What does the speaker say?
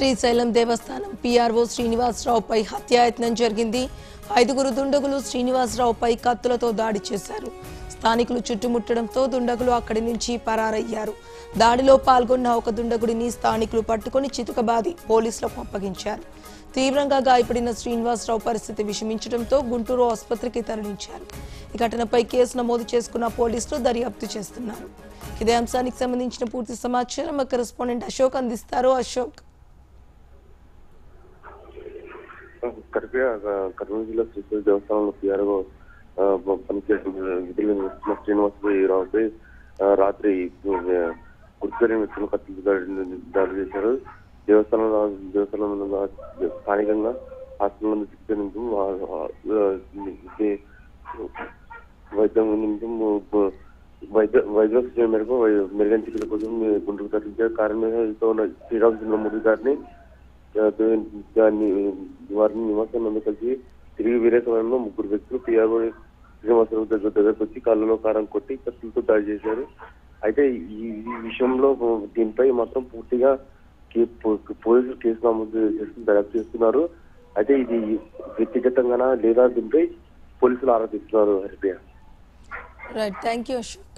శ్రీశైలం దేవస్థానం PRO శ్రీనివాసరావుపై హత్యాయత్నం జరిగింది. 5గురు దుండగులు శ్రీనివాసరావుపై కత్తులతో దాడి చేశారు. స్థానికులు చుట్టుముట్టడంతో దుండగులు అక్కడి నుంచి పరారయ్యారు. దాడిలో పాల్గొన్న ఒక దుండగుడిని స్థానికులు పట్టుకుని చితుకబాది పోలీసులకు అప్పగించారు. తీవ్రంగా గాయపడిన శ్రీనివాసరావు పరిస్థితి విషమించడంతో గుంటూరు ఆసుపత్రికి తరలించారు. ఈ ఘటనపై కేసు నమోదు చేసుకున్న పోలీసులు దర్యాప్తు చేస్తున్నారు. ఇదే అంశానికి సంబంధించిన పూర్తి సమాచారం మా కరెస్పాండెంట్ అశోక్ అందిస్తారు. అశోక్, కర్నూలు జిల్లా శ్రీశైలం దేవస్థానంలో పీఆర్ఓ పనిచేసిన శ్రీనివాసరావుపై రాత్రి గుర్తుపడిన వ్యక్తులు కత్తులు దాడి చేశారు. దేవస్థానంలో స్థానికంగా హాస్పిటల్ చికిత్స నిమిత్తం వైద్య సూచన మేరకు మెరుగైన చికిత్స కోసం గుంటూరు తరలించారు. కార్మికులతో ఉన్న శ్రీరామచంద్రమూర్తి గారిని వారిని నివాసం కలిసి తిరిగి వేరే సమయంలో 3 వ్యక్తులు పీఆర్ఓ శ్రీనివాసరావు దగ్గరకు వచ్చి కాళ్ళలో కారం కొట్టి కత్తులతో దాడి చేశారు. అయితే ఈ విషయంలో దీనిపై మాత్రం పూర్తిగా పోలీసులు కేసు నమోదు చేసి దర్యాప్తు చేస్తున్నారు. అయితే ఇది వ్యక్తిగతంగానా లేదా దీనిపై పోలీసులు ఆరాధిస్తున్నారు. Right, thank you Ashok.